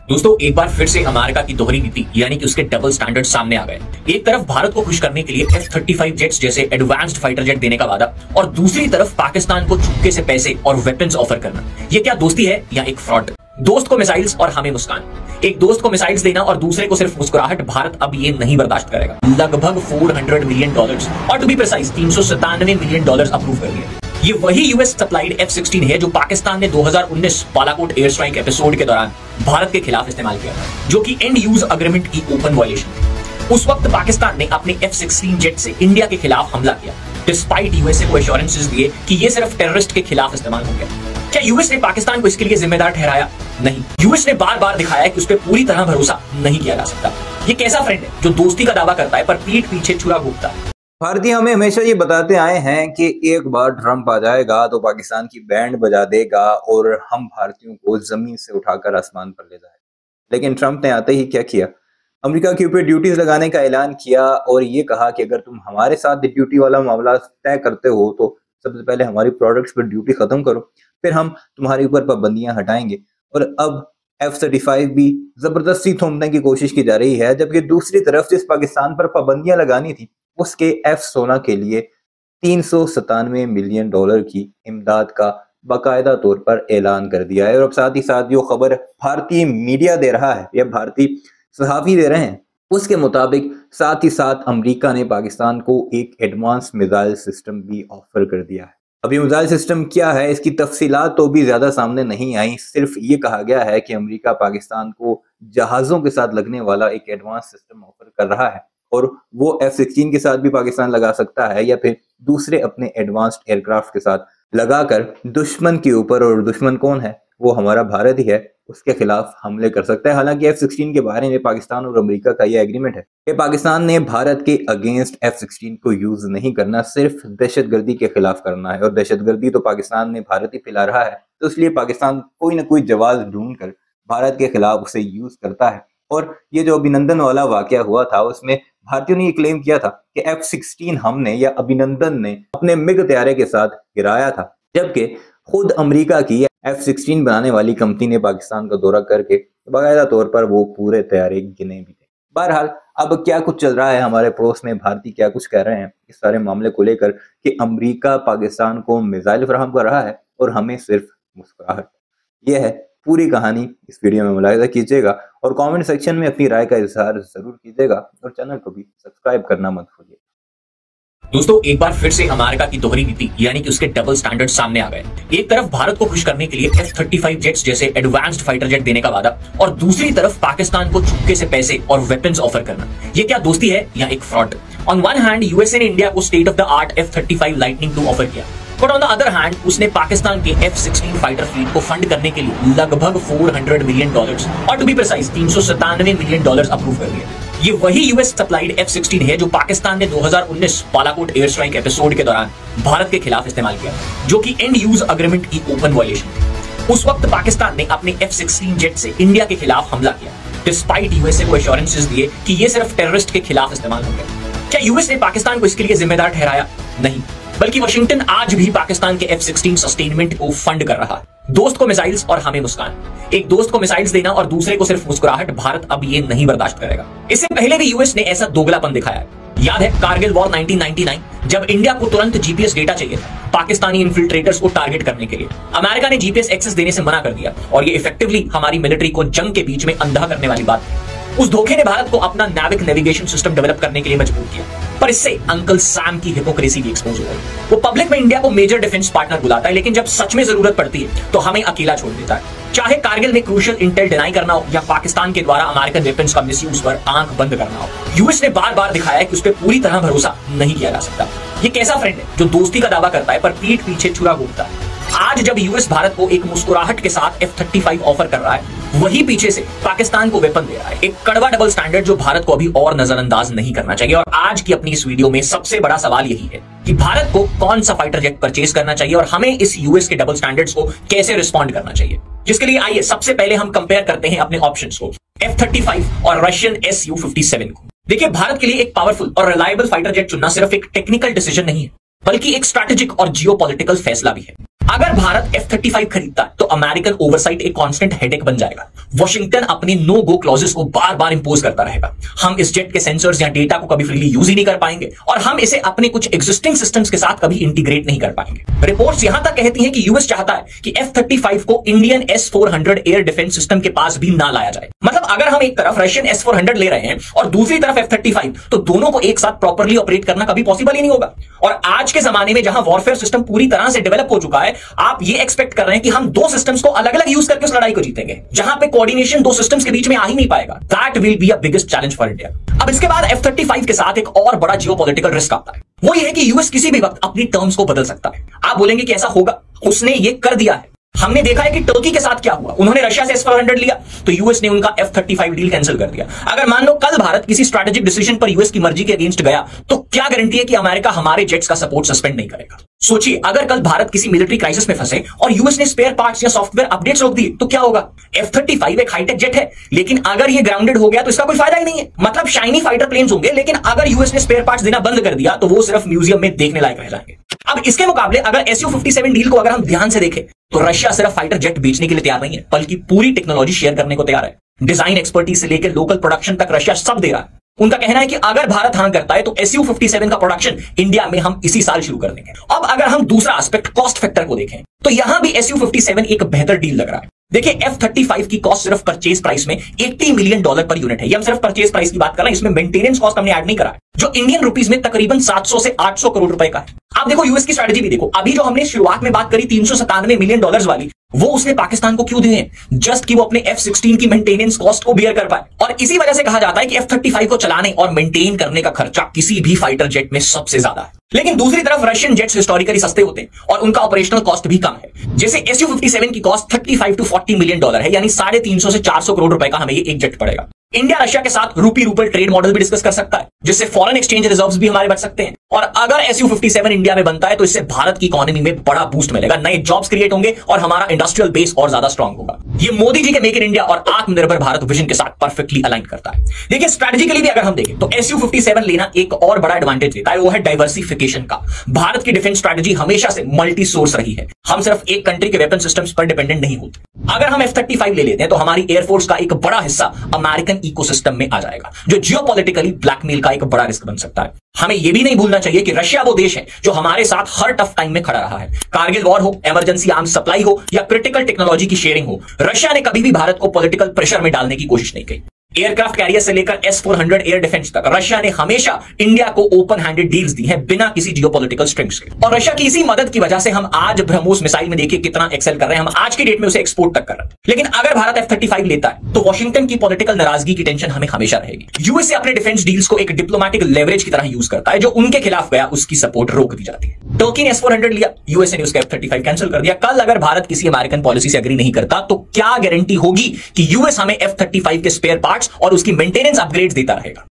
दोस्तों एक बार फिर से अमेरिका की दोहरी नीति यानी कि उसके डबल स्टैंडर्ड सामने आ गए। एक तरफ भारत को खुश करने के लिए F-35 जेट्स जैसे एडवांस्ड फाइटर जेट देने का वादा और दूसरी तरफ पाकिस्तान को चुपके से पैसे और वेपन्स ऑफर करना। ये क्या दोस्ती है या एक फ्रॉड? दोस्त को मिसाइल्स और हमें मुस्कान। एक दोस्त को मिसाइल्स देना और दूसरे को सिर्फ मुस्कुराहट भारत अब ये नहीं बर्दाश्त करेगा। लगभग $400 मिलियन और to be precise $397 million approve कर दिए। ये वही यूएस सप्लाइड F-16 है जो पाकिस्तान ने 2019 बालाकोट एयर स्ट्राइक एपिसोड के दौरान भारत के खिलाफ इस्तेमाल किया था, जो कि एंड यूज अग्रीमेंट की ओपन वायलेशन थी। उस वक्त पाकिस्तान ने अपने F-16 जेट से इंडिया के खिलाफ हमला किया, डिस्पाइट यूएसए को एश्योरेंसेस दिए कि ये सिर्फ टेररिस्ट के खिलाफ इस्तेमाल हो गया। क्या यूएस ने पाकिस्तान को इसके लिए जिम्मेदार ठहराया? नहीं। यूएस ने बार बार दिखाया कि उस पर पूरी तरह भरोसा नहीं किया जा सकता। ये कैसा फ्रेंड है जो दोस्ती का दावा करता है पर पीठ पीछे छुरा घूमता है? भारतीय हमें हमेशा ये बताते आए हैं कि एक बार ट्रंप आ जाएगा तो पाकिस्तान की बैंड बजा देगा और हम भारतीयों को जमीन से उठाकर आसमान पर ले जाएगा। लेकिन ट्रंप ने आते ही क्या किया? अमेरिका के ऊपर ड्यूटीज लगाने का ऐलान किया और ये कहा कि अगर तुम हमारे साथ ड्यूटी वाला मामला तय करते हो तो सबसे पहले हमारी प्रोडक्ट्स पर ड्यूटी खत्म करो, फिर हम तुम्हारे ऊपर पाबंदियां हटाएंगे। और अब F-35 भी जबरदस्ती थोपने की कोशिश की जा रही है, जबकि दूसरी तरफ जिस पाकिस्तान पर पाबंदियां लगानी थी उसके F-16 के लिए $397 मिलियन की इमदाद का बाकायदा तौर पर ऐलान कर दिया है। और अब साथ ही साथ जो खबर भारतीय मीडिया दे रहा है या भारतीय सहाफी दे रहे हैं उसके मुताबिक साथ ही साथ अमेरिका ने पाकिस्तान को एक एडवांस मिसाइल सिस्टम भी ऑफर कर दिया है। अभी मिसाइल सिस्टम क्या है इसकी तफसीलात तो भी ज्यादा सामने नहीं आई, सिर्फ ये कहा गया है कि अमेरिका पाकिस्तान को जहाजों के साथ लगने वाला एक एडवांस सिस्टम ऑफर कर रहा है और वो F-16 के साथ भी पाकिस्तान लगा सकता है या फिर दूसरे अपने एडवांस्ड एयरक्राफ्ट के साथ लगाकर दुश्मन के ऊपर, और दुश्मन कौन है? वो हमारा भारत ही है, उसके खिलाफ हमले कर सकता है। हालांकि F-16 के बारे में पाकिस्तान और अमेरिका का यह एग्रीमेंट है कि पाकिस्तान ने भारत के अगेंस्ट F-16 को यूज नहीं करना, सिर्फ दहशतगर्दी के खिलाफ करना है। और दहशतगर्दी तो पाकिस्तान में भारत ही फैला रहा है, तो इसलिए पाकिस्तान कोई ना कोई जवाब ढूंढ कर भारत के खिलाफ उसे यूज करता है। और ये जो अभिनंदन वाला वाकया हुआ था उसमें भारतीयों ने ये क्लेम किया था कि F-16 हमने या अभिनंदन ने अपने मिग तैयारे के साथ गिराया था, जबकि खुद अमेरिका की F-16 बनाने वाली कंपनी ने पाकिस्तान का दौरा करके बाकायदा तौर पर वो पूरे तैयारे गिने भी थे। बहरहाल अब क्या कुछ चल रहा है हमारे पड़ोस में, भारतीय क्या कुछ कह रहे हैं इस सारे मामले को लेकर कि अमेरिका पाकिस्तान को मिसाइल फराहम कर रहा है और हमें सिर्फ मुस्कुराहट। यह है पूरी कहानी, इस वीडियो में मुलाहिजा कीजिएगा और कमेंट सेक्शन में अपनी राय का इजहार जरूर कीजिएगा और चैनल को भी सब्सक्राइब करना मत भूलिए। दोस्तों एक बार फिर से अमेरिका की दोहरी नीति यानी कि उसके डबल स्टैंडर्ड सामने आ गए। एक तरफ भारत को खुश करने के लिए F-35 जेट्स जैसे एडवांस्ड फाइटर जेट देने का वादा और दूसरी तरफ पाकिस्तान को चुपके से पैसे और वेपन्स ऑफर करना। ये क्या दोस्ती है या एक fraud? On one hand USA ने इंडिया को state of the art F-35 lightning II offer किया, but on the other hand उसने पाकिस्तान के F-16 फाइटर फ्लीट को फंड करने के लिए लगभग $400 मिलियन और to be precise $397 million approve कर दिए। ये वही यूएस सप्लाइड F-16 है जो पाकिस्तान ने 2019 बालाकोट एयर स्ट्राइक एपिसोड के दौरान भारत के खिलाफ इस्तेमाल किया, जो कि एंड यूज अग्रीमेंट की ओपन वायलेशन थी। उस वक्त पाकिस्तान ने अपने F-16 जेट से इंडिया के खिलाफ हमला किया, डिस्पाइट यूएसए को एश्योरेंसेस दिए कि ये सिर्फ टेररिस्ट के खिलाफ इस्तेमाल हो गया। क्या यूएस ने पाकिस्तान को इसके लिए जिम्मेदार ठहराया? नहीं, बल्कि वाशिंगटन आज भी पाकिस्तान के F-16 सस्टेनमेंट को फंड कर रहा है। दोस्त को मिसाइल्स और हमें मुस्कान। एक दोस्त को मिसाइल्स देना और दूसरे को सिर्फ मुस्कुराहट भारत अब ये नहीं बर्दाश्त करेगा। इससे पहले भी यूएस ने ऐसा दोगलापन दिखाया है। याद है कारगिल वॉर 1999, जब इंडिया को तुरंत जीपीएस डेटा चाहिए था पाकिस्तानी इन्फिल्ट्रेटर्स को टारगेट करने के लिए। अमेरिका ने जीपीएस एक्सेस देने से मना कर दिया और ये इफेक्टिवली हमारी मिलिट्री को जंग के बीच में अंधा करने वाली बात है। उस धोखे ने भारत को अपना नाविक नेविगेशन सिस्टम डेवलप करने के लिए मजबूर किया, पर इससे अंकल सैम की हिपोक्रेसी भी एक्सपोज हो गई। वो पब्लिक में इंडिया को मेजर डिफेंस पार्टनर बुलाता है, लेकिन जब सच में जरूरत पड़ती है तो हमें अकेला छोड़ देता है। चाहे कारगिल में क्रूशियल इंटेल डिनाई करना हो या पाकिस्तान के द्वारा अमेरिकन वेपन्स का मिसयूज पर आंख बंद करना हो, यूएस ने बार बार दिखाया कि उस पर पूरी तरह भरोसा नहीं किया जा सकता। ये कैसा फ्रेंड है जो दोस्ती का दावा करता है पर पीठ पीछे छुरा घूमता है? आज जब यूएस भारत को एक मुस्कुराहट के साथ F-35 ऑफर कर रहा है, वही पीछे से पाकिस्तान को वेपन दे रहा है। एक कड़वा डबल स्टैंडर्ड जो भारत को अभी और नजरअंदाज नहीं करना चाहिए। और आज की अपनी इस वीडियो में सबसे बड़ा सवाल यही है कि भारत को कौन सा फाइटर जेट परचेज करना चाहिए और हमें इस यूएस के डबल स्टैंडर्ड्स को कैसे रिस्पॉन्ड करना चाहिए। जिसके लिए आइए सबसे पहले हम कंपेयर करते हैं अपने ऑप्शंस को, F-35 और रशियन Su-57 को। देखिए भारत के लिए एक पावरफुल और रिलायबल फाइटर जेट चुनना सिर्फ एक टेक्निकल डिसीजन नहीं है, बल्कि एक स्ट्रैटेजिक और जियोपॉलिटिकल फैसला भी है। अगर भारत F-35 खरीदता है तो अमेरिकन ओवरसाइट एक कांस्टेंट हेडेक बन जाएगा। वॉशिंगटन अपने नो गो क्लॉजेस को बार बार इंपोज करता रहेगा। हम इस जेट के सेंसर्स या डेटा को कभी फ्रीली यूज ही नहीं कर पाएंगे और हम इसे अपने कुछ एग्जिस्टिंग सिस्टम्स के साथ कभी इंटीग्रेट नहीं कर पाएंगे। रिपोर्ट्स यहां तक कहती हैं कि यूएस चाहता है कि F-35 को Indian S-400 air defence system के पास भी ना लाया जाए। मतलब अगर हम एक तरफ रशियन S-400 ले रहे हैं और दूसरी तरफ F-35, तो दोनों को एक साथ प्रॉपर्ली ऑपरेट करना कभी पॉसिबल ही नहीं होगा। और आज के जमाने में जहां वॉरफेयर सिस्टम पूरी तरह से डेवलप हो चुका है, आप ये एक्सपेक्ट कर रहे हैं कि हम दो सिस्टम्स को अलग अलग यूज करके उस लड़ाई को जीतेंगे, जहां पे कोऑर्डिनेशन दो सिस्टम्स के बीच में आ ही नहीं पाएगा। That will be a biggest challenge for India. अब इसके बाद F-35 के साथ एक और बड़ा जियोपॉलिटिकल रिस्क आता है। वो ये है कि यूएस किसी भी वक्त अपनी टर्म्स को बदल सकता है। आप बोलेंगे कि ऐसा होगा, उसने ये कर दिया है। हमने देखा है कि टर्की के साथ क्या हुआ। उन्होंने रशिया से S-400 लिया तो यूएस ने उनका F-35 डील कैंसिल कर दिया। अगर मान लो कल भारत किसी स्ट्रैटेजिक डिसीजन पर यूएस की मर्जी के अगेंस्ट गया, तो क्या गारंटी है कि अमेरिका हमारे जेट्स का सपोर्ट सस्पेंड नहीं करेगा? सोचिए, अगर कल भारत किसी मिलिट्री क्राइसिस में फंसे और यूएस ने स्पेयर पार्ट्स या सॉफ्टवेयर अपडेट्स रोक दिए, तो क्या होगा? F-35 एक हाईटेक जेट है, लेकिन अगर ये ग्राउंडेड हो गया तो इसका कोई फायदा ही नहीं है। मतलब शाइनी फाइटर प्लेन्स होंगे, लेकिन अगर यूएस ने स्पेयर पार्ट्स देना बंद कर दिया तो वो सिर्फ म्यूजियम में देखने लायक रह जाएंगे। अब इसके मुकाबले अगर Su-57 डील को अगर हम ध्यान से देखें, तो रशिया सिर्फ फाइटर जेट बेचने के लिए तैयार नहीं है, बल्कि पूरी टेक्नोलॉजी शेयर करने को तैयार है। डिजाइन एक्सपर्टीज से लेकर लोकल प्रोडक्शन तक रशिया सब दे रहा है। उनका कहना है कि अगर भारत हां करता है तो Su-57 का प्रोडक्शन इंडिया में हम इसी साल शुरू कर देंगे। अब अगर हम दूसरा एस्पेक्ट कॉस्ट फैक्टर को देखें, तो यहां भी Su-57 एक बेहतर डील लग रहा है। देखिए, F-35 की कॉस्ट सिर्फ परचेज प्राइस में $80 मिलियन पर यूनिट है। ये हम सिर्फ परचेज प्राइस की बात कर रहे हैं, इसमें मेंटेनेंस कॉस्ट हमने ऐड नहीं करा है, जो इंडियन रुपीस में तकरीबन 700 से 800 करोड़ रुपए का है। आप देखो यूएस की स्ट्रेटजी भी देखो। अभी जो हमने शुरुआत में बात करी $397 मिलियन वाली, वो उसने पाकिस्तान को क्यों दिए हैं? जस्ट कि वो अपने F-16 की मेंटेनेंस कॉस्ट को बियर कर पाए। और इसी वजह से कहा जाता है कि F-35 को चलाने और मेंटेन करने का खर्चा किसी भी फाइटर जेट में सबसे ज्यादा है। लेकिन दूसरी तरफ रशियन जेट्स हिस्टोरिकली सस्ते होते हैं और उनका ऑपरेशनल कॉस्ट भी कम है। जैसे Su-57 की कॉस्ट $35 to $40 मिलियन है, यानी 350 से 400 करोड़ रुपए का हमें ये एक जेट पड़ेगा। इंडिया रशिया के साथ रूपी रूबल ट्रेड मॉडल भी डिस्कस कर सकता है, जिससे फॉरेन एक्सचेंज रिजर्व्स भी हमारे बढ़ सकते हैं। और अगर Su-57 इंडिया में बनता है तो इससे भारत की इकोनॉमी में बड़ा बूस्ट मिलेगा, नए जॉब्स क्रिएट होंगे और हमारा इंडस्ट्रियल बेस और ज्यादा स्ट्रांग होगा। ये मोदी जी के मेक इन इंडिया और आत्मनिर्भर भारत विजन के साथ परफेक्टली अलाइन करता है। देखिए, स्ट्रेटेजिकली भी अगर हम देखें तो Su-57 लेना एक और बड़ा एडवांटेज देता है, वो है डाइवर्सिफिकेशन का। भारत की डिफेंस स्ट्रेटेजी हमेशा से मल्टी सोर्स रही है। हम सिर्फ एक कंट्री के वेपन सिस्टम्स पर डिपेंडेंट नहीं होते। अगर हम F-35 ले लेते हैं तो हमारी एयरफोर्स का एक बड़ा हिस्सा अमेरिकन इकोसिस्टम में आ जाएगा, जो जियोपॉलिटिकली ब्लैकमेल का एक बड़ा रिस्क बन सकता है। हमें यह भी नहीं भूलना चाहिए कि रशिया वो देश है जो हमारे साथ हर टफ टाइम में खड़ा रहा है। कारगिल वॉर हो, इमरजेंसी आर्म्स सप्लाई हो या क्रिटिकल टेक्नोलॉजी की शेयरिंग हो, रशिया ने कभी भी भारत को पॉलिटिकल प्रेशर में डालने की कोशिश नहीं की। एयरक्राफ्ट कैरियर से लेकर S-400 एयर डिफेंस तक रशिया ने हमेशा इंडिया को ओपन हैंडेड डील्स दी हैं, बिना किसी जियोपॉलिटिकल स्ट्रिंग्स के। और रशिया की इसी मदद की वजह से हम आज ब्रह्मोस मिसाइल में देखिए कितना एक्सेल कर रहे हैं। हम आज की डेट में उसे एक्सपोर्ट तक कर रहे हैं। लेकिन अगर भारत F-35 लेता है तो वॉशिंगटन की पॉलिटिकल नाराजगी की टेंशन हमें हमेशा रहेगी। यूएसए अपने डिफेंस डील्स को एक डिप्लोमैटिक लेवरेज की तरह यूज करता है, जो उनके खिलाफ गया उसकी सपोर्ट रोक दी जाती है। टर्की ने S-400 लिया, यूएसए ने उसका F-35 कैंसिल कर दिया। कल अगर भारत किसी अमेरिकन पॉलिसी से एग्री नहीं करता तो क्या गारंटी होगी कि यूएस हमें F-35 के स्पेयर पार्ट्स और उसकी मेंटेनेंस अपग्रेड्स देता रहेगा?